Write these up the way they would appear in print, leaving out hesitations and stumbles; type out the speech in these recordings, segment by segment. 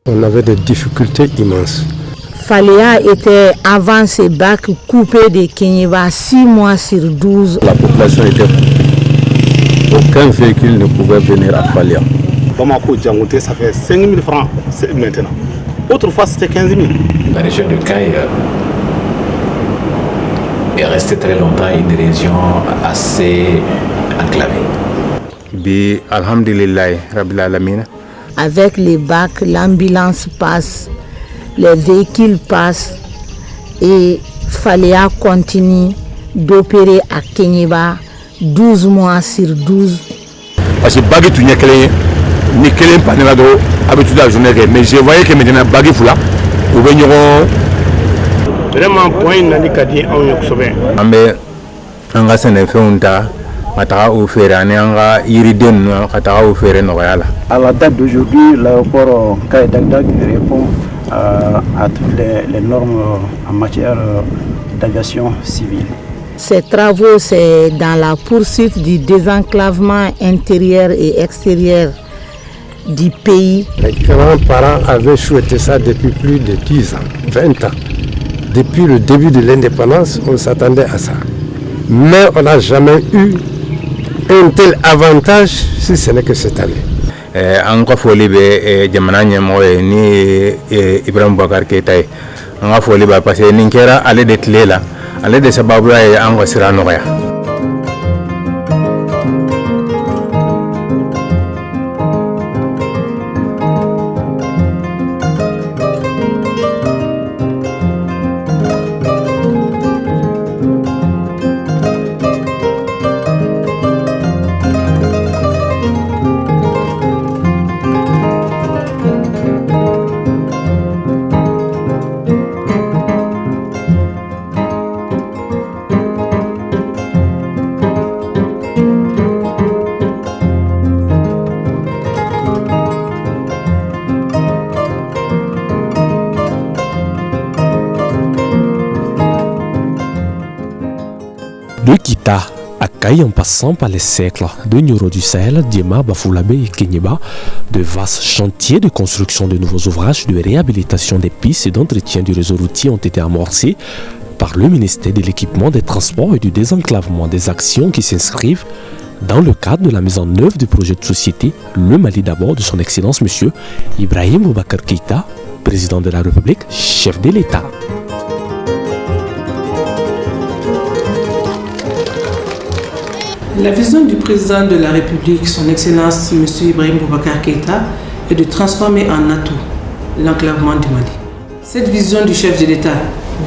On avait des difficultés immenses. Faléa était avant ces bacs coupés de Kéniéba 6 mois sur 12. La population était coupée. Aucun véhicule ne pouvait venir à Faléa. Bamako Djangote, ça fait 5 000 francs maintenant. Autrefois, c'était 15 000. La région de Caille est restée très longtemps une région assez enclavée. Bi alhamdulillah rabbil alamin. Avec les bacs, l'ambulance passe, les véhicules passent et Faléa continue d'opérer à Kéniéba 12 mois sur 12. Parce que Bagui tout n'y ni quel pas n'a d'eau habitude à journée, mais je voyais que maintenant Bagui Fula, ou veniront vraiment point n'a qu'à dire en Yoxobé. Ambe Angasen fait un tas. À la date d'aujourd'hui, l'aéroport Caille Dagdag répond à toutes les normes en matière d'aviation civile. Ces travaux, c'est dans la poursuite du désenclavement intérieur et extérieur du pays. Les grands-parents avaient souhaité ça depuis plus de 10 ans, 20 ans. Depuis le début de l'indépendance, on s'attendait à ça. Mais on n'a jamais eu un tel avantage si ce n'est que cette année. Encore faut libérer Jamana Moé ni Ibrahim Boubacar Keïta. Encore faut libérer parce que Ninkera allait d'être là, allait de Sababla et Ango Siranoya. De Kita à Caille en passant par les siècles de Nyoro du Sahel, Diema, Bafoulamé et Kéniéba, de vastes chantiers de construction de nouveaux ouvrages de réhabilitation des pistes et d'entretien du réseau routier ont été amorcés par le ministère de l'Équipement des Transports et du Désenclavement, des actions qui s'inscrivent dans le cadre de la mise en œuvre du projet de société Le Mali d'abord de son Excellence M. Ibrahim Boubacar Keïta, président de la République, chef de l'État. La vision du président de la République, son Excellence M. Ibrahim Boubacar Keïta, est de transformer en atout l'enclavement du Mali. Cette vision du chef de l'État,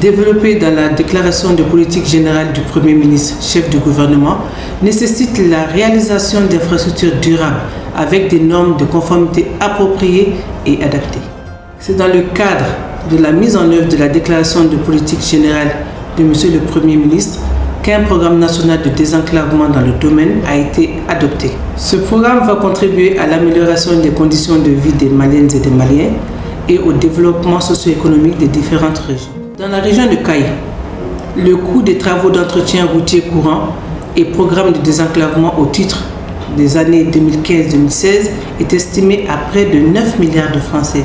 développée dans la déclaration de politique générale du Premier ministre, chef du gouvernement, nécessite la réalisation d'infrastructures durables avec des normes de conformité appropriées et adaptées. C'est dans le cadre de la mise en œuvre de la déclaration de politique générale de M. le Premier ministre qu'un programme national de désenclavement dans le domaine a été adopté. Ce programme va contribuer à l'amélioration des conditions de vie des Maliennes et des Maliens et au développement socio-économique des différentes régions. Dans la région de Caille, le coût des travaux d'entretien routier courant et programme de désenclavement au titre des années 2015-2016 est estimé à près de 9 milliards de francs CFA.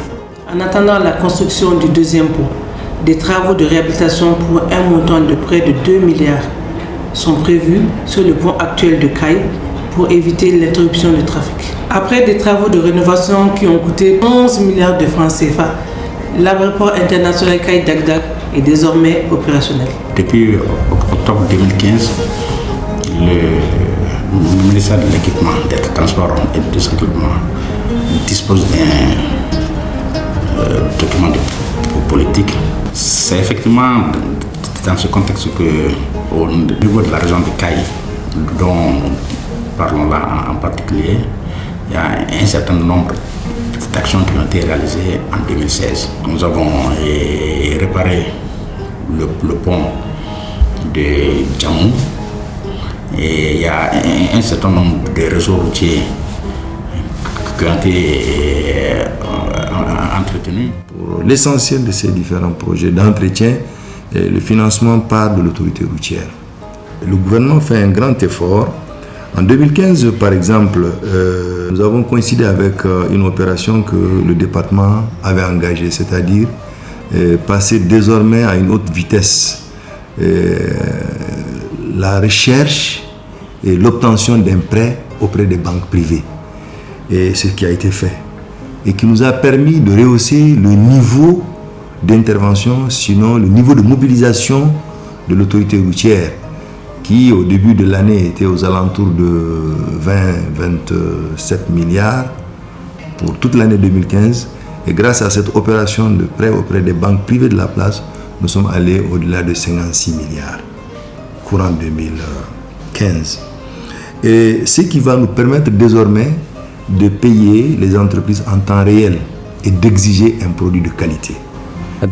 En attendant la construction du deuxième pont, des travaux de réhabilitation pour un montant de près de 2 milliards sont prévus sur le pont actuel de Caille pour éviter l'interruption du trafic. Après des travaux de rénovation qui ont coûté 11 milliards de francs CFA, l'aéroport international Caille Dagdag est désormais opérationnel. Depuis octobre 2015, le ministère de l'Équipement, des Transports et du Désenclavement dispose d'un document de politique. C'est effectivement dans ce contexte qu'au niveau de la région de Caille, dont parlons là en particulier, il y a un certain nombre d'actions qui ont été réalisées en 2016. Nous avons réparé le pont de Djamou et il y a un certain nombre de réseaux routiers qui ont été entretenus. Pour l'essentiel de ces différents projets d'entretien, le financement part de l'autorité routière. Le gouvernement fait un grand effort En 2015, par exemple, nous avons coïncidé avec une opération que le département avait engagée, c'est-à-dire passer désormais à une haute vitesse la recherche et l'obtention d'un prêt auprès des banques privées. Et c'est ce qui a été fait. Et qui nous a permis de rehausser le niveau d'intervention, sinon le niveau de mobilisation de l'autorité routière, qui au début de l'année était aux alentours de 20-27 milliards pour toute l'année 2015. Et grâce à cette opération de prêt auprès des banques privées de la place, nous sommes allés au-delà de 56 milliards courant 2015. Et ce qui va nous permettre désormais de payer les entreprises en temps réel et d'exiger un produit de qualité.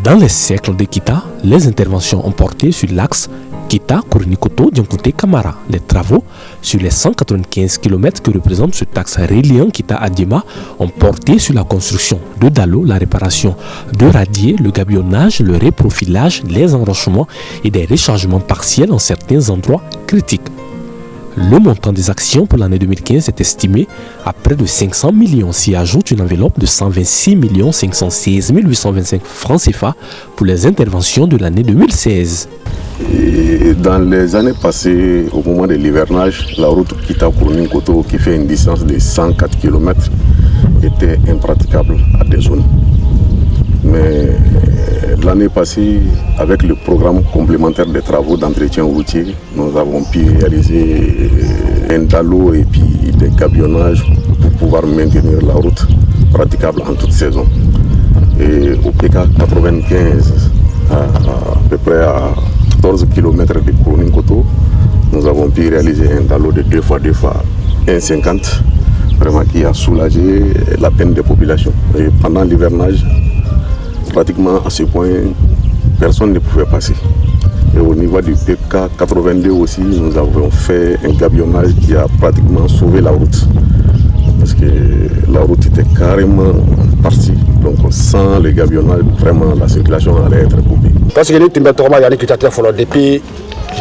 Dans les siècles de Kita, les interventions ont porté sur l'axe Kita-Kournikoto-Diankoté-Kamara. Les travaux sur les 195 km que représente ce axe reliant Kita à Diema ont porté sur la construction de dallos, la réparation de radiers, le gabionnage, le reprofilage, les enrochements et des rechargements partiels en certains endroits critiques. Le montant des actions pour l'année 2015 est estimé à près de 500 millions, s'y ajoute une enveloppe de 126 516 825 francs CFA pour les interventions de l'année 2016. Et dans les années passées, au moment de l'hivernage, la route Kita-Kournikoto, qui fait une distance de 104 km, était impraticable à des zones. Mais l'année passée, avec le programme complémentaire des travaux d'entretien routier, nous avons pu réaliser un dallo et puis des gabionnages pour pouvoir maintenir la route praticable en toute saison. Et au PK 95, à peu près à 14 km de Kournikoto, nous avons pu réaliser un dallo de 2 fois 1,50, vraiment qui a soulagé la peine des populations. Et pendant l'hivernage, pratiquement à ce point, personne ne pouvait passer. Et au niveau du PK 82 aussi, nous avons fait un gabionnage qui a pratiquement sauvé la route. Parce que la route était carrément partie. Donc sans le gabionnage, vraiment la circulation allait être coupée. Parce que nous avons été depuis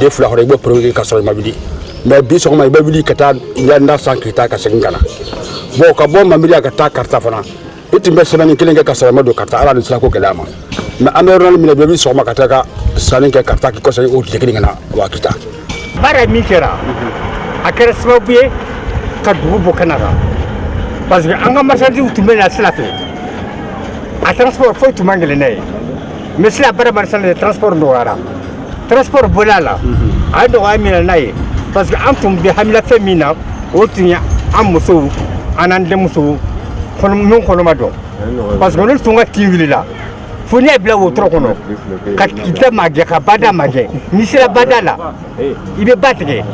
des fleurs de bois pour les casseroles mobiles. Mais bien sûr, il y a un sans critère à Sengana. Bon, quand on m'a dit que Cartafana. Itu mbɛ sɛbɛnni kelen kɛ ka sɛbɛnma don karita ala ni sira ko gɛlɛya ma mɛ an bɛ yɔrɔnin minɛ bɛɛ bi sɔgɔma ka taa ka sanni kɛ karita k'i kɔsɔn o tile kelen ka na wa kita. Baara min kɛra a kɛra sababu ye ka dugu bɔ kɛnɛ kan parce que an ka marchandise tun bɛ na sira fɛ a transport foyi tun man gɛlɛn n'a ye mais sira baara marchandise transport nɔgɔyara transport bɔla a la a ye nɔgɔya min na n'a ye parce que an tun bɛ hamilafɛn min na o tun ye an musow an n'an denmusow min kɔnɔma dɔn parce que olu tun ka tin wulila fo n'i y'a bila wotoro kɔnɔ ka kita magɛ ka bada magɛ n'i sera bada la i bɛ ba tigɛ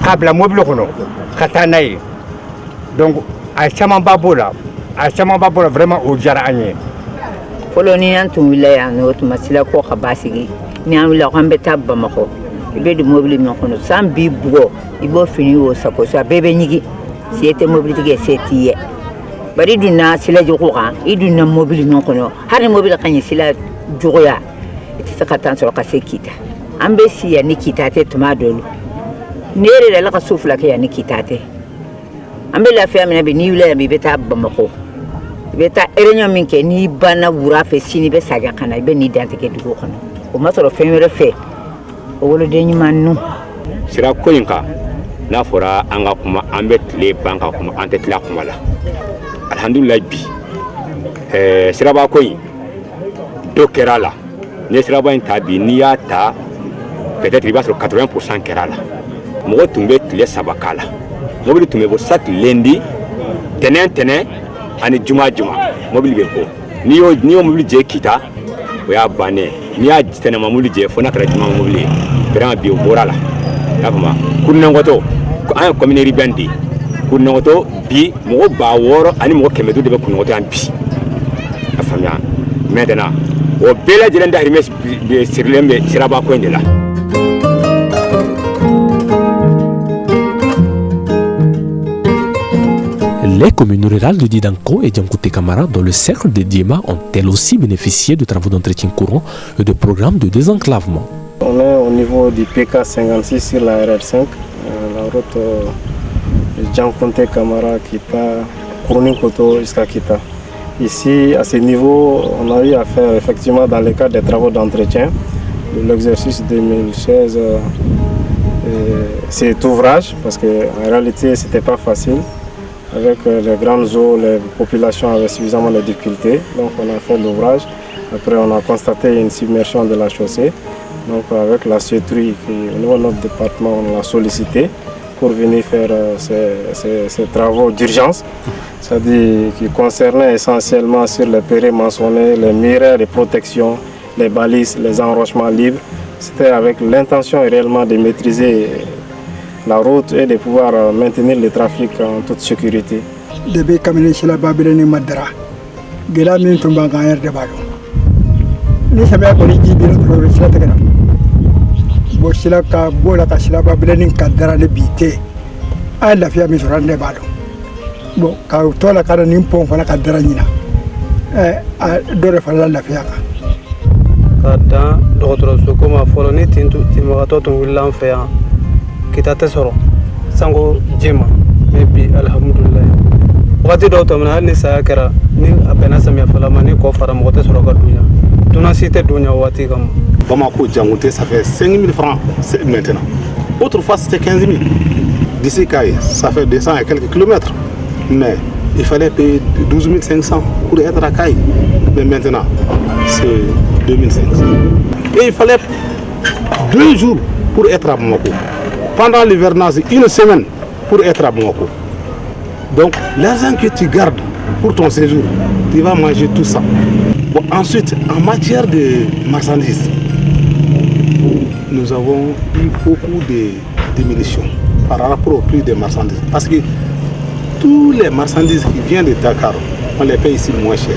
k'a bila mobili kɔnɔ ka taa n'a ye donc a camanba b'o la vraiment o diyara an ye. fɔlɔ ni an tun wulila yan nɔ o tun ma sira ko ka ba sigi ni an wulila k'an bɛ taa bamakɔ i bɛ don mobili min kɔnɔ san b'i bugɔ i b'o fini o sago so a bɛɛ bɛ ɲigi se tɛ mobilitigi ye se t'i ye. Bari dunna sila jogo kan I dunna mobile non kono har mobile kan sila jogo ya iti saka tan so ka se kita ambe si ya ni kita te tuma dolu nere la ka sufla ke ya ni kita te ambe la fe amena be ni wala be beta bamako beta erenyo min ke ni bana wura fe sini be saga kana be ni dante ke dugo kono o masoro fe mere fe o wolo de ni manu sira ko yinka na fora anga kuma ambe tle banka kuma ante tla kuma la alhamdulillah bi siraba koyi do kɛra la ne siraba in ta bi n'i y'a ta peut-être il va sur 80% kɛra la mɔgɔ tun bɛ tile 3 k'a la mobili tun bɛ bɔ chaque lundi tɛnɛn ani juma mobili bɛ bɔ n'i y'o mobili jɛ kita o y'a bannen n'i y'a tɛnɛma mobili jɛ fo n'a kɛra juma mobili ye vraiment bi o bɔra la y'a faamuya kurunnɛnkɔtɔ an ye commune urbaine de ye kurunnɛnkɔtɔ bi mɔgɔ 600 ani mɔgɔ 100 de bɛ kurunnɛnkɔtɔ yan bi a faamuya maintenant o bɛɛ lajɛlen dahirimɛ sirilen bɛ siraba ko in de la. Les communes rurales de Didanko et Diankoté-Kamara dans le cercle de Diema ont elles aussi bénéficié de travaux d'entretien courant et de programmes de désenclavement. On est au niveau du PK 56 sur la RR5, la route Djankonte Kamara, Kita, Kourouni Koto jusqu'à Kita. Ici, à ce niveau, on a eu à faire effectivement dans le cadre des travaux d'entretien de l'exercice 2016 cet ouvrage, parce qu'en réalité, ce n'était pas facile. Avec les grandes eaux, les populations avaient suffisamment de difficultés. Donc on a fait l'ouvrage. Après, on a constaté une submersion de la chaussée. Donc avec la SETRUI, au niveau de notre département, on l'a sollicité pour venir faire ces travaux d'urgence. C'est-à-dire qui concernaient essentiellement sur les périls mentionnés, les miroirs de protection, les balises, les enrochements libres. C'était avec l'intention réellement de maîtriser la route et de pouvoir maintenir le trafic en toute sécurité. Depuis que je suis là, je suis Madra. Je suis là, je suis là, je suis là, je suis là, je suis là, Kada dɔgɔtɔrɔso ko ma fɔlɔ ni tinbagatɔ tun wulila an fɛ yan kita tɛ sɔrɔ sango jɛma mais bi alhamdulilayi wagati dɔw tɛmɛna hali ni saya kɛra ni a bɛnna samiyɛfɛla ma ni kɔ fara mɔgɔ tɛ sɔrɔ ka don yan dunan tɛ don yan waati kama. Bamako Djangonté, ça fait 5 000 francs maintenant. Autrefois c'était 15 000. D'ici Kaye, ça fait 200 et quelques kilomètres. Mais il fallait payer 12 500 pour être à Kaye. Mais maintenant, c'est 2500. Et il fallait 2 jours pour être à Bamako. Pendant l'hivernage, 1 semaine pour être à Bamako. Donc l'argent que tu gardes pour ton séjour, tu vas manger tout ça. Bon, ensuite, en matière de marchandises, nous avons eu beaucoup de diminution par rapport au prix des marchandises. Parce que tous les marchandises qui viennent de Dakar, on les paye ici moins cher.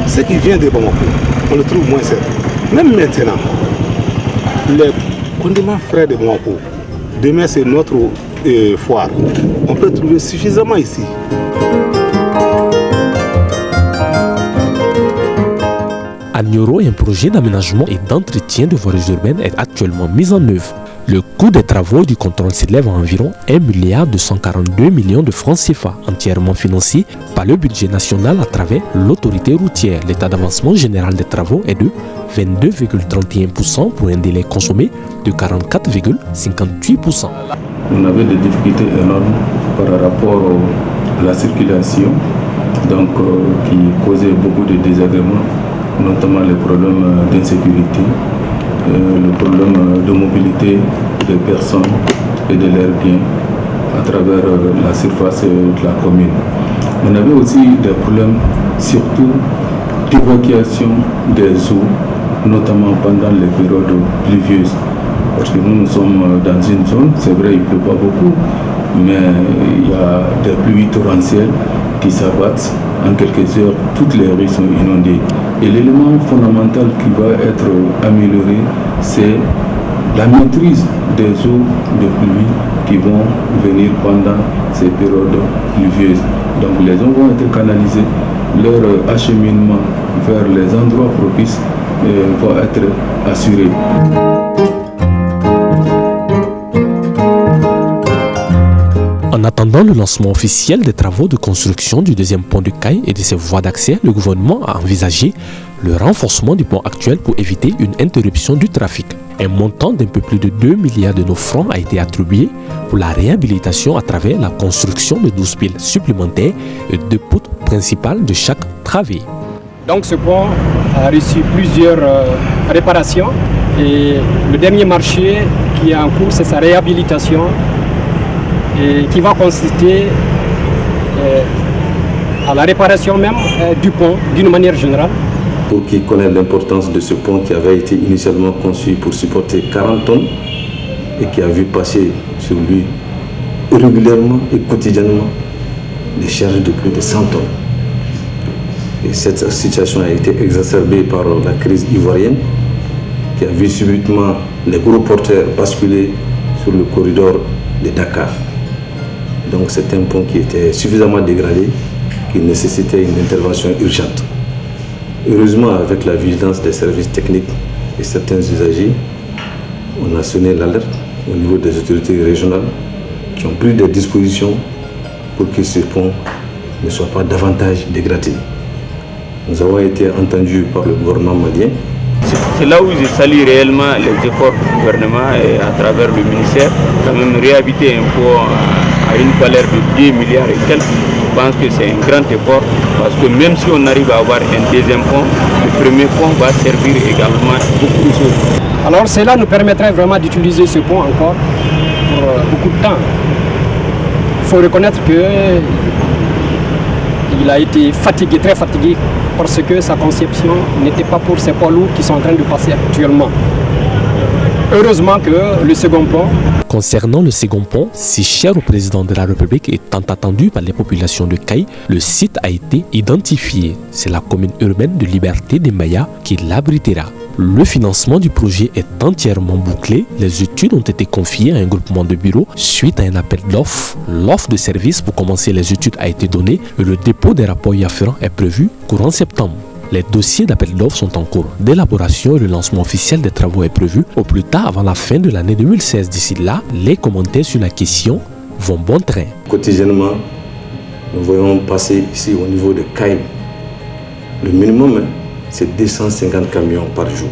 Ce qui vient de Bamako, on le trouve moins cher. Même maintenant, les condiments frais de Bamako, demain c'est notre foire. On peut trouver suffisamment ici. À Nioro, un projet d'aménagement et d'entretien de voiries urbaines est actuellement mis en œuvre. Le coût des travaux du contrôle s'élève à environ 1,242 milliard de francs CFA, entièrement financé par le budget national à travers l'autorité routière. L'état d'avancement général des travaux est de 22,31% pour un délai consommé de 44,58%. On avait des difficultés énormes par rapport à la circulation, donc qui causait beaucoup de désagréments, notamment les problèmes d'insécurité, le problème de mobilité des personnes et de leurs biens à travers la surface de la commune. On avait aussi des problèmes surtout d'évacuation des eaux, notamment pendant les périodes pluvieuses. Parce que nous sommes dans une zone, c'est vrai il ne pleut pas beaucoup, mais il y a des pluies torrentielles qui s'abattent. En quelques heures, toutes les rues sont inondées. Et l'élément fondamental qui va être amélioré, c'est la maîtrise des eaux de pluie qui vont venir pendant ces périodes pluvieuses. Donc les eaux vont être canalisées, leur acheminement vers les endroits propices va être assuré. En attendant le lancement officiel des travaux de construction du deuxième pont de Kaye et de ses voies d'accès, le gouvernement a envisagé le renforcement du pont actuel pour éviter une interruption du trafic. Un montant d'un peu plus de 2 milliards de nos francs a été attribué pour la réhabilitation à travers la construction de 12 piles supplémentaires et 2 poutres principales de chaque travée. Donc ce pont a reçu plusieurs réparations et le dernier marché qui est en cours, c'est sa réhabilitation et qui va consister à la réparation même du pont d'une manière générale. Pour qui connaît l'importance de ce pont qui avait été initialement conçu pour supporter 40 tonnes et qui a vu passer sur lui régulièrement et quotidiennement des charges de plus de 100 tonnes. Et cette situation a été exacerbée par la crise ivoirienne qui a vu subitement les gros porteurs basculer sur le corridor de Dakar. Donc c'est un pont qui était suffisamment dégradé, qui nécessitait une intervention urgente. Heureusement, avec la vigilance des services techniques et certains usagers, on a sonné l'alerte au niveau des autorités régionales qui qui ont pris des dispositions pour que ce pont ne soit pas davantage dégradé. Nous avons été entendus par le gouvernement malien. C'est là où je salue réellement les efforts du gouvernement et à travers le ministère, quand même réhabiliter un pont à une valeur de 2 milliards et quelques. Je pense que c'est un grand effort parce que même si on arrive à avoir un deuxième pont, le premier pont va servir également beaucoup de choses. Alors cela nous permettrait vraiment d'utiliser ce pont encore pour beaucoup de temps. Il faut reconnaître qu'il a été fatigué, très fatigué, parce que sa conception n'était pas pour ces poids lourds qui sont en train de passer actuellement. Heureusement que le second pont... Concernant le second pont, si cher au président de la République et tant attendu par les populations de Caille, le site a été identifié. C'est la commune urbaine de Liberté des Mayas qui l'abritera. Le financement du projet est entièrement bouclé. Les études ont été confiées à un groupement de bureaux suite à un appel d'offres. L'offre de service pour commencer les études a été donnée et le dépôt des rapports y afférents est prévu courant septembre. Les dossiers d'appel d'offres sont en cours d'élaboration et le lancement officiel des travaux est prévu au plus tard avant la fin de l'année 2016. D'ici là, les commentaires sur la question vont bon train. Quotidiennement, nous voyons passer ici au niveau de Caille. Le minimum, c'est 250 camions par jour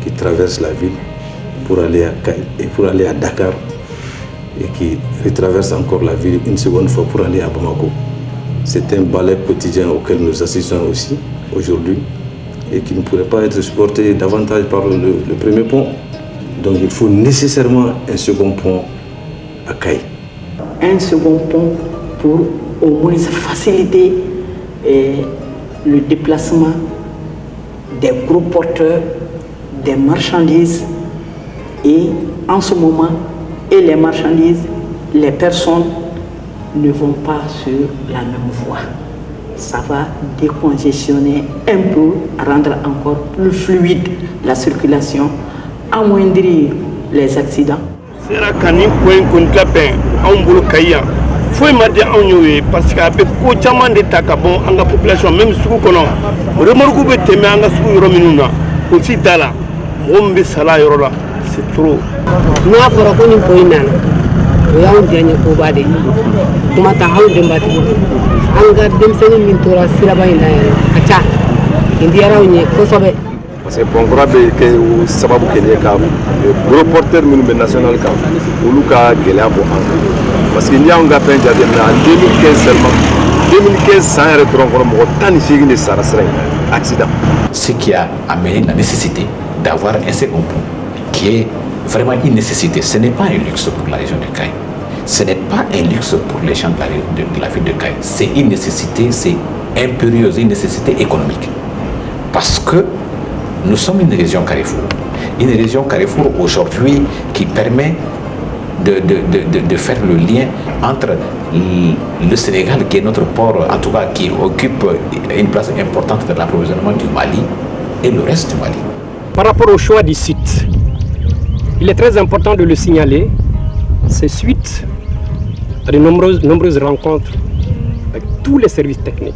qui traversent la ville pour aller à Caille et pour aller à Dakar et qui retraversent encore la ville une seconde fois pour aller à Bamako. C'est un balai quotidien auquel nous assistons aussi aujourd'hui et qui ne pourrait pas être supporté davantage par le premier pont. Donc il faut nécessairement un second pont à Caille. Un second pont pour au moins faciliter le déplacement des gros porteurs, des marchandises et en ce moment, et les marchandises, les personnes ne vont pas sur la même voie. Ça va décongestionner un peu, rendre encore plus fluide la circulation, amoindrir les accidents. C'est là qu'on faut me parce qu'avec autant de takabon en la population même sous kono remorque be teme anga sous rominuna aussi dala bombe sala yorola c'est trop na fara ko ni poina ya on dianya ko bade kuma ta hawo de mbati anga dem sene min tora siraba ina acha indiara onye ko sobe parce que bon grabe ke sababu kenye ka gros porteur min national ka uluka gelea bo anga parce qu'il y a un gars en 2015 seulement. 2015, sans accident. Ce qui a amené la nécessité d'avoir un second pont, qui est vraiment une nécessité. Ce n'est pas un luxe pour la région de Caille. Ce n'est pas un luxe pour les gens de la ville de Caille. C'est une nécessité, c'est impérieuse, une nécessité économique. Parce que nous sommes une région carrefour. Une région carrefour aujourd'hui qui permet de faire le lien entre le Sénégal, qui est notre port, en tout cas qui occupe une place importante dans l'approvisionnement du Mali, et le reste du Mali. Par rapport au choix du site, il est très important de le signaler. C'est suite à de nombreuses rencontres avec tous les services techniques,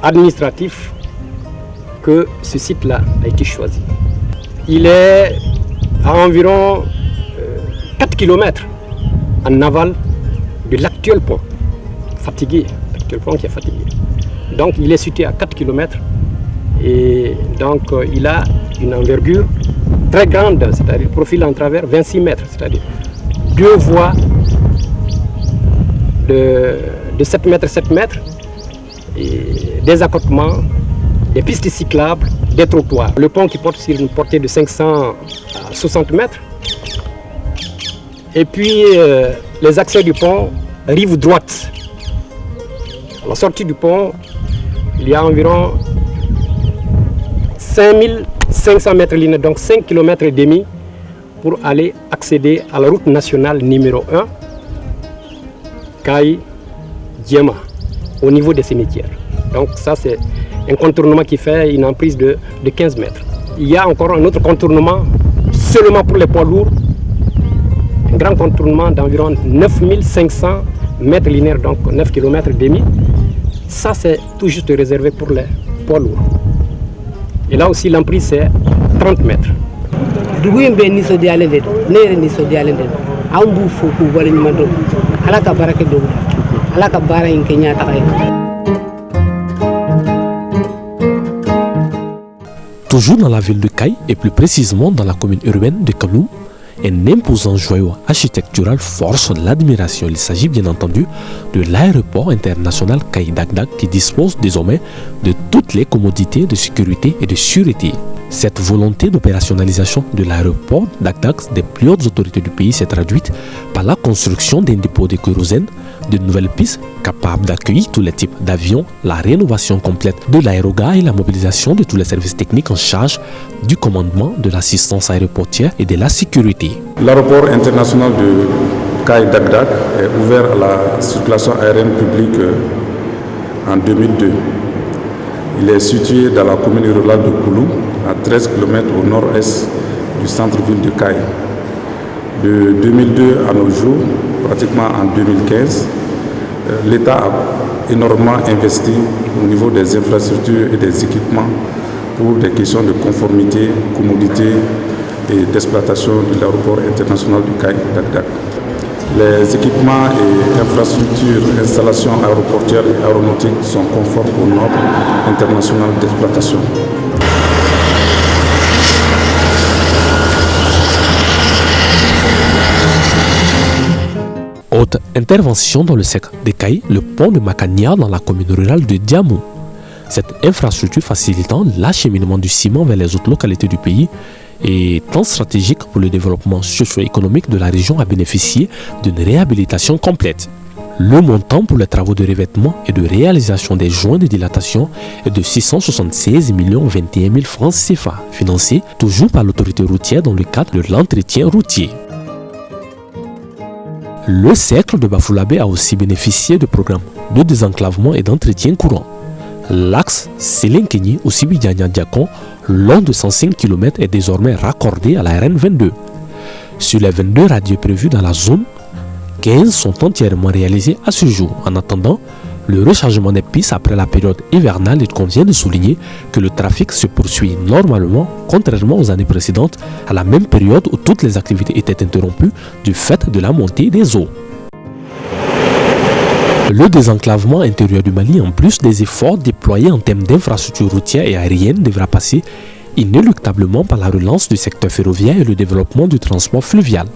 administratifs, que ce site-là a été choisi. Il est à environ 4 km en aval de l'actuel pont, l'actuel pont qui est fatigué. Donc il est situé à 4 km et donc il a une envergure très grande, c'est-à-dire profil en travers 26 mètres, c'est-à-dire 2 voies de 7 mètres, et des accotements, des pistes cyclables, des trottoirs. Le pont qui porte sur une portée de 560 mètres. Et puis les accès du pont, rive droite. À la sortie du pont, il y a environ 5500 mètres linéaires, donc 5 km et demi pour aller accéder à la route nationale numéro 1, Caille-Diema, au niveau des cimetières. Donc ça c'est un contournement qui fait une emprise de 15 mètres. Il y a encore un autre contournement seulement pour les poids lourds, un grand contournement d'environ 9500 mètres linéaires, donc 9 km et demi. Ça c'est tout juste réservé pour les poids lourds. Et là aussi l'emprise c'est 30 mètres. dugu in bɛɛ nisɔndiyalen de don ne yɛrɛ nisɔndiyalen de don anw b'u fo k'u waleɲuman dɔn ala ka baara kɛ dɔw la ala ka baara in kɛ ɲɛtaga ye. Toujours dans la ville de Kayes et plus précisément dans la commune urbaine de Kaloum, un imposant joyau architectural force l'admiration. Il s'agit bien entendu de l'aéroport international Kayes-Dagdag qui dispose désormais de toutes les commodités de sécurité et de sûreté. Cette volonté d'opérationnalisation de l'aéroport Dagdag des plus hautes autorités du pays s'est traduite par la construction d'un dépôt de kérosène, de nouvelles pistes capables d'accueillir tous les types d'avions, la rénovation complète de l'aérogare et la mobilisation de tous les services techniques en charge du commandement de l'assistance aéroportière et de la sécurité. L'aéroport international de Kayes-Dagdag est ouvert à la circulation aérienne publique en 2002. Il est situé dans la commune rurale de Koulou, à 13 km au nord-est du centre-ville de Kayes. De 2002 à nos jours, pratiquement en 2015, l'État a énormément investi au niveau des infrastructures et des équipements pour des questions de conformité, commodité et d'exploitation de l'aéroport international de Kayes-Dagdag. Les équipements et infrastructures, installations aéroportières et aéronautiques sont conformes aux normes internationales d'exploitation. Autre intervention dans le secteur de Kayes, le pont de Makania dans la commune rurale de Diamou. Cette infrastructure facilitant l'acheminement du ciment vers les autres localités du pays est tant stratégique pour le développement socio-économique de la région à bénéficier d'une réhabilitation complète. Le montant pour les travaux de revêtement et de réalisation des joints de dilatation est de 676 021 000 francs CFA, financé toujours par l'autorité routière dans le cadre de l'entretien routier. Le cercle de Bafoulabé a aussi bénéficié de programmes de désenclavement et d'entretien courant. L'axe Sélenkenyi ou Sibidiania-Diakon, long de 105 km, est désormais raccordé à la RN22. Sur les 22 radios prévus dans la zone, 15 sont entièrement réalisés à ce jour. En attendant le rechargement des pistes après la période hivernale, il convient de souligner que le trafic se poursuit normalement, contrairement aux années précédentes, à la même période où toutes les activités étaient interrompues du fait de la montée des eaux. Le désenclavement intérieur du Mali, en plus des efforts déployés en termes d'infrastructures routières et aériennes, devra passer inéluctablement par la relance du secteur ferroviaire et le développement du transport fluvial.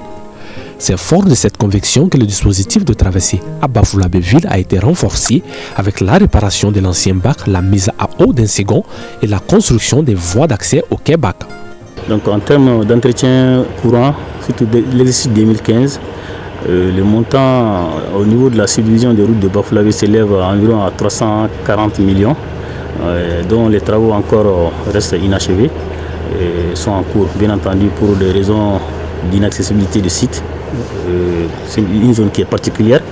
C'est fort de cette conviction que le dispositif de traversée à Bafoulabé-Ville a été renforcé avec la réparation de l'ancien bac, la mise à eau d'un second et la construction des voies d'accès au quai bac. Donc en termes d'entretien courant, surtout l'exercice 2015, le montant au niveau de la subdivision des routes de Bafoulabé s'élève environ à 340 millions, dont les travaux encore restent inachevés et sont en cours, bien entendu pour des raisons d'inaccessibilité de site. C'est une zone qui est particulière,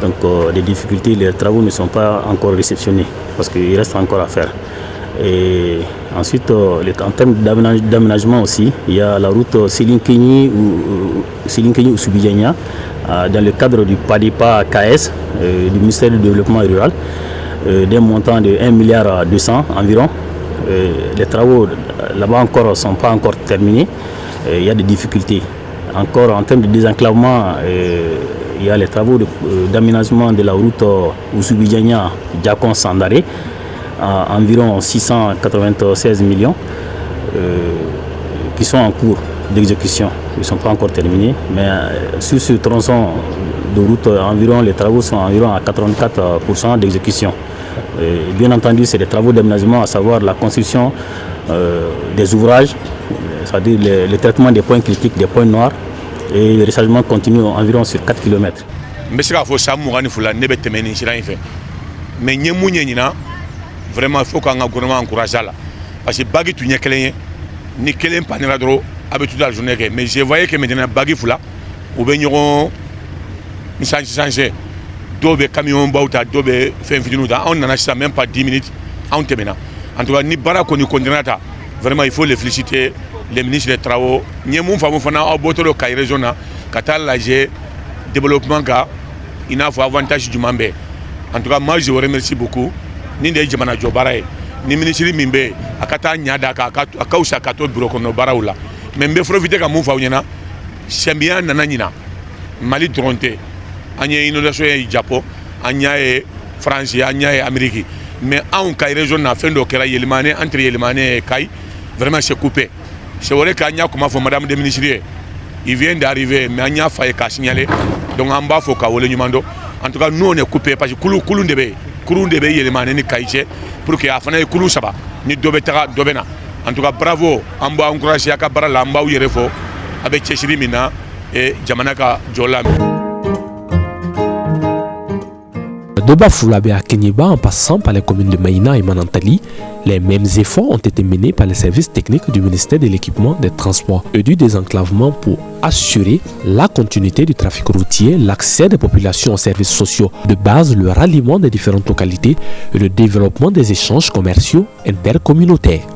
donc les difficultés, les travaux ne sont pas encore réceptionnés parce qu'il reste encore à faire. Et ensuite, en termes d'aménagement aussi, il y a la route Sélinkenyi ou Subidiania dans le cadre du PADIPA KS du ministère du Développement rural d'un montant de 1,2 milliard environ. Les travaux là-bas encore ne sont pas encore terminés. Il y a des difficultés. Encore en termes de désenclavement, il y a les travaux d'aménagement de la route Ousoubidiania-Diakon-Sandaré, environ 696 millions, qui sont en cours d'exécution. Ils ne sont pas encore terminés, mais sur ce tronçon de route, les travaux sont environ à 84% d'exécution. Bien entendu, c'est des travaux d'aménagement, à savoir la construction des ouvrages, c'est-à-dire le traitement des points critiques, des points noirs, et le rechargement continu environ sur 4 km. Vraiment, il faut que le gouvernement encourage là. Parce que bagui tu n'y a ni quelqu'un pas n'ira trop habitude la journée. Mais je voyais que maintenant bagui fula, ou bien ils changer. Dobe camion bauta, dobe fait vidéo là, on n'en a ça même pas 10 minutes, on te mena. En tout cas, ni bara qu'on nous condamnata. Vraiment, il faut les féliciter, les ministres des travaux. Ni mon femme fana au botolo Kayes régional, katal la développement ka, il a faut avantage du Mambé. En tout cas, moi je vous remercie beaucoup. Ni de jamana jo bara ye ni ministre min be akata nyada ka kausa kato bureau kono bara wala mais je vais profiter de mon fauna. C'est bien nananina. Mali Toronté, Anya inondation au Japon, Anya France, Anya Amérique. Mais en cas région na fin de Kera Yelimane, entre Yelimane et Kai, vraiment c'est coupé. C'est vrai qu'Anya comme faut Madame de ministre, il vient d'arriver, mais Anya faille qu'à signaler. Donc en bas faut qu'à Nimando. En tout cas nous on est coupé parce que Koulou Ndebe Yelimane ni Kaiche pour que afana Koulou Saba ni Dobetara Dobena. En tout cas bravo, en bas encouragé à Kabara Lamba ou Yerefo avec Cheshiri Mina et Jamanaka Jolam. De Bafulabe à Kenyeba en passant par les communes de Maïna et Manantali, les mêmes efforts ont été menés par les services techniques du ministère de l'équipement des transports et du désenclavement pour assurer la continuité du trafic routier, l'accès des populations aux services sociaux de base, le ralliement des différentes localités et le développement des échanges commerciaux intercommunautaires.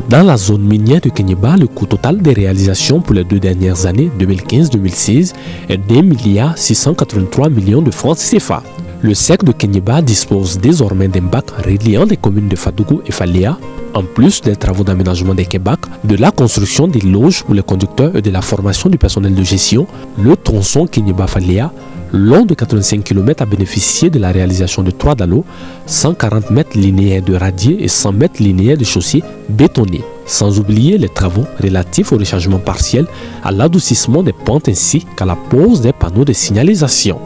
Dans la zone minière de Kenyeba, le coût total des réalisations pour les 2 dernières années, 2015-2016, est d'1,683 milliard de francs CFA. Le SEC de Kenyeba dispose désormais d'un bac reliant les communes de Fadougou et Faléa, en plus des travaux d'aménagement des Kebak, de la construction des loges pour les conducteurs et de la formation du personnel de gestion. Le tronçon Kenyeba-Faléa, long de 85 km, a bénéficié de la réalisation de 3 dallos, 140 mètres linéaires de radier et 100 mètres linéaires de chaussée bétonnée. Sans oublier les travaux relatifs au rechargement partiel, à l'adoucissement des pentes ainsi qu'à la pose des panneaux de signalisation.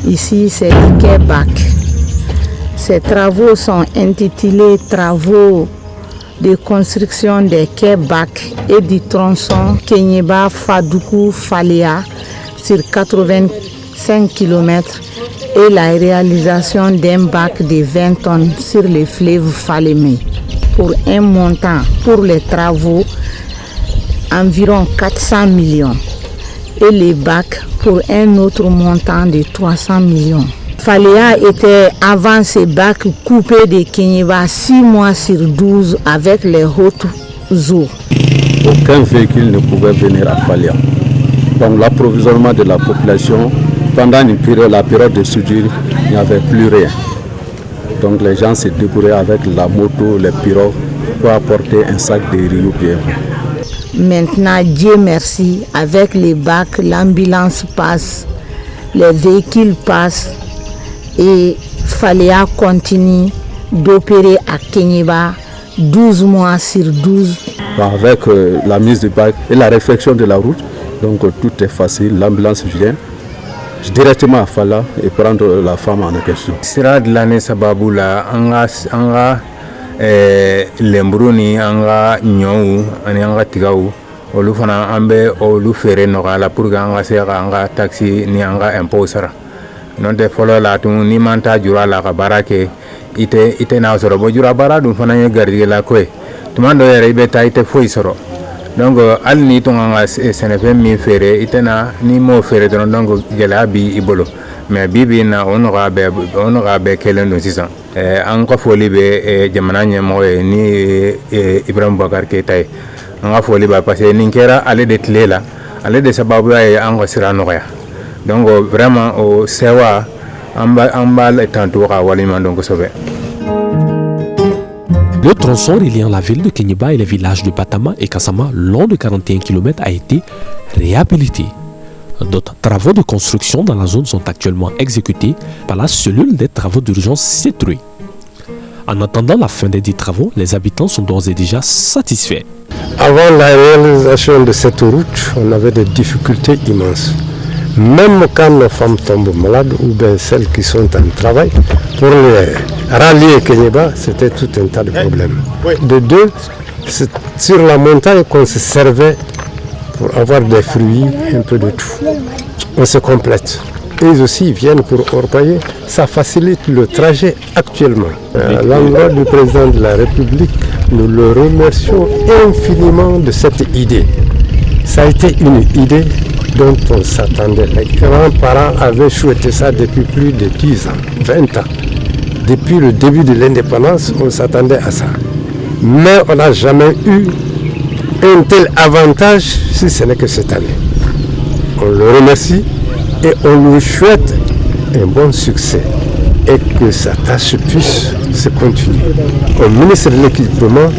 Ici, c'est le quai Bac. Ces travaux sont intitulés Travaux de construction des quais Bac et du tronçon Kenyeba-Fadougou-Faléa sur 85 km et la réalisation d'un bac de 20 tonnes sur le fleuve Falémé pour un montant pour les travaux environ 400 millions et les bacs pour un autre montant de 300 millions. Faléa était avant ces bacs coupés de Kenyeba 6 mois sur 12 avec les hautes eaux. Aucun véhicule ne pouvait venir à Faléa. Donc l'approvisionnement de la population, pendant la période de soudure, il n'y avait plus rien. Donc les gens se débrouillaient avec la moto, les pirogues pour apporter un sac de riz ou bien. Maintenant, Dieu merci, avec les bacs, l'ambulance passe, les véhicules passent et Faléa continue d'opérer à Kenyeba 12 mois sur 12. Avec la mise du bac et la réfection de la route, donc tout est facile, l'ambulance vient directement à Fala et prendre la femme en question. Sira de l'année Sababoula, anga lembruni anga nyou ani anga tigaou olu fana ambe olu fere no ala pour anga sera anga taxi ni anga imposera non de folo la tu ni manta jura la ka barake ite na soro bo jura bara dum fana ye gardi la koy tumando yere be ta ite foi soro donc al ni to anga senefe mi fere ite na ni mo fere don donc gela bi ibolo mais bibi na onora be kelen do sisan an ka foli be jamana ɲɛmɔgɔ ni Ibrahim Boubacar Keita ye an ka foli ba parce que nin kɛra ale de tile la ale de sababuya ye an ka sira nɔgɔya donc vraiment o sewa an b'a tanto ka waleɲuman dɔn kosɛbɛ. Le tronçon reliant la ville de Kenyeba et les villages de Batama et Kassama, long de 41 km, a été réhabilité. D'autres travaux de construction dans la zone sont actuellement exécutés par la cellule des travaux d'urgence CETRUI. En attendant la fin des 10 travaux, les habitants sont d'ores et déjà satisfaits. Avant la réalisation de cette route, on avait des difficultés immenses. Même quand nos femmes tombent malades ou bien celles qui sont en travail, pour les rallier Kenyeba, c'était tout un tas de problèmes. De deux, c'est sur la montagne qu'on se servait pour avoir des fruits, un peu de tout. On se complète. Ils aussi viennent pour orpailler. Ça facilite le trajet actuellement. À l'endroit du président de la République, nous le remercions infiniment de cette idée. Ça a été une idée dont on s'attendait. Les grands-parents avaient souhaité ça depuis plus de 10 ans, 20 ans. Depuis le début de l'indépendance, on s'attendait à ça. Mais on n'a jamais eu un tel avantage si ce n'est que cette année. On le remercie et on lui souhaite un bon succès et que sa tâche puisse se continuer. Au ministre de l'équipement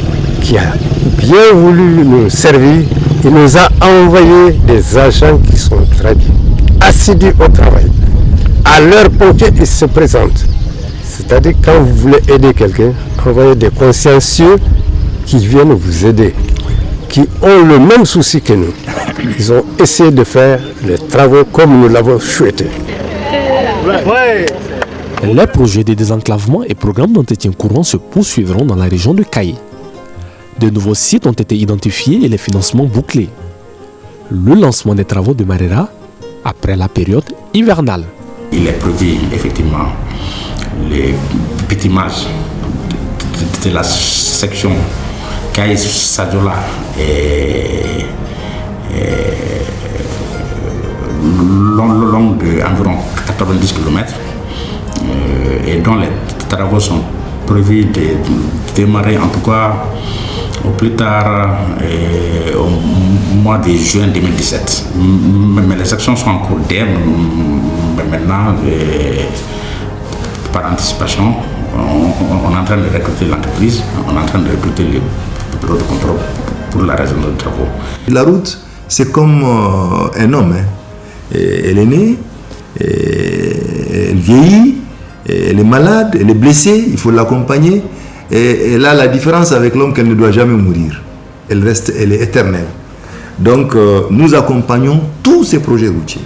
qui a bien voulu nous servir Il nous a envoyé des agents qui sont très bien, assidus au travail. À leur portée, ils se présentent. C'est-à-dire quand vous voulez aider quelqu'un, envoyez des consciencieux qui viennent vous aider, qui ont le même souci que nous. Ils ont essayé de faire les travaux comme nous l'avons souhaité. Les projets de désenclavement et programmes d'entretien courant se poursuivront dans la région de Kaye. De nouveaux sites ont été identifiés et les financements bouclés. Le lancement des travaux démarrera après la période hivernale. Il est prévu effectivement le bitumage de la section Kaye-Sadiola et long d'environ 90 km et dont les travaux sont prévus de démarrer en tout cas au plus tard au mois de juin 2017. Mais les actions sont en cours mais maintenant, par anticipation, on est en train de recruter l'entreprise, on est en train de recruter le bureau de contrôle pour la raison de travaux. La route, c'est comme un homme. Elle est née, elle vieillit, elle est malade, elle est blessée, il faut l'accompagner. Et là, la différence avec l'homme, qu'elle ne doit jamais mourir. Elle est éternelle. Donc, nous accompagnons tous ces projets routiers.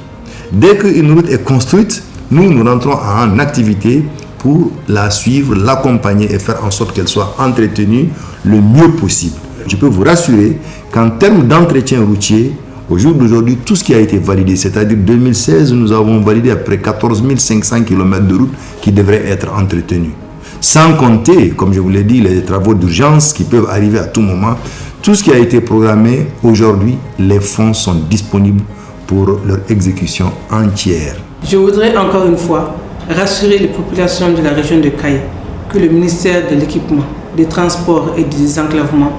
Dès qu'une route est construite, nous rentrons en activité pour la suivre, l'accompagner et faire en sorte qu'elle soit entretenue le mieux possible. Je peux vous rassurer qu'en termes d'entretien routier, au jour d'aujourd'hui, tout ce qui a été validé, c'est-à-dire 2016, nous avons validé à peu près 14 500 km de route qui devraient être entretenus. Sans compter, comme je vous l'ai dit, les travaux d'urgence qui peuvent arriver à tout moment. Tout ce qui a été programmé, aujourd'hui, les fonds sont disponibles pour leur exécution entière. Je voudrais encore une fois rassurer les populations de la région de Kaye que le ministère de l'Équipement, des Transports et du Désenclavement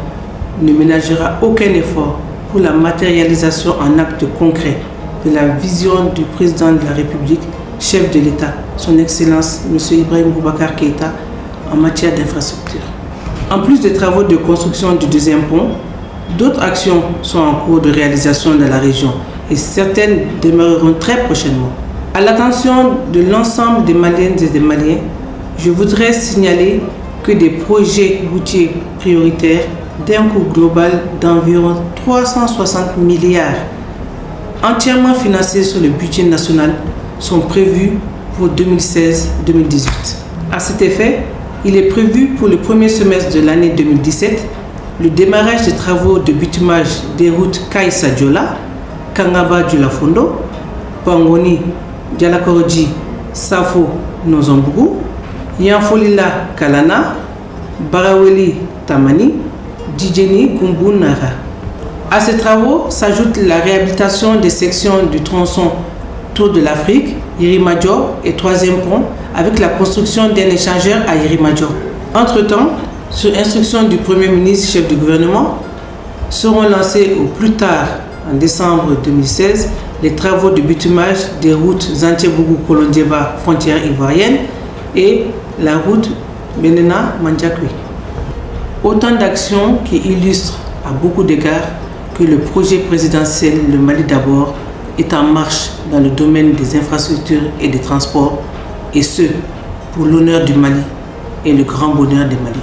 ne ménagera aucun effort pour la matérialisation en actes concrets de la vision du président de la République, chef de l'État, son Excellence M. Ibrahim Boubacar Keïta, en matière d'infrastructure. En plus des travaux de construction du deuxième pont, d'autres actions sont en cours de réalisation dans la région et certaines démarreront très prochainement. À l'attention de l'ensemble des Maliennes et des Maliens, je voudrais signaler que des projets routiers prioritaires d'un coût global d'environ 360 milliards, entièrement financés sur le budget national, sont prévus pour 2016-2018. À cet effet, il est prévu pour le premier semestre de l'année 2017 le démarrage des travaux de bitumage des routes Kaye-Sadiola, Kangaba-Djulafondo, Pangoni, Dialakoroji, Safo, Nozombougou, Yanfolila, Kalana, Baraweli, Tamani, Djidjeni, Gumbu, Nara. À ces travaux s'ajoute la réhabilitation des sections du tronçon Tour de l'Afrique, Yirimadjo et troisième pont avec la construction d'un échangeur à Yirimadjo. Entre-temps, sur instruction du Premier ministre chef du gouvernement, seront lancés au plus tard en décembre 2016 les travaux de bitumage des routes Zantiebougou-Kolondjeba, frontière ivoirienne, et la route Benena-Mandjakui. Autant d'actions qui illustrent à beaucoup d'égards que le projet présidentiel Le Mali d'abord est en marche dans le domaine des infrastructures et des transports, et ce, pour l'honneur du Mali et le grand bonheur des Maliens.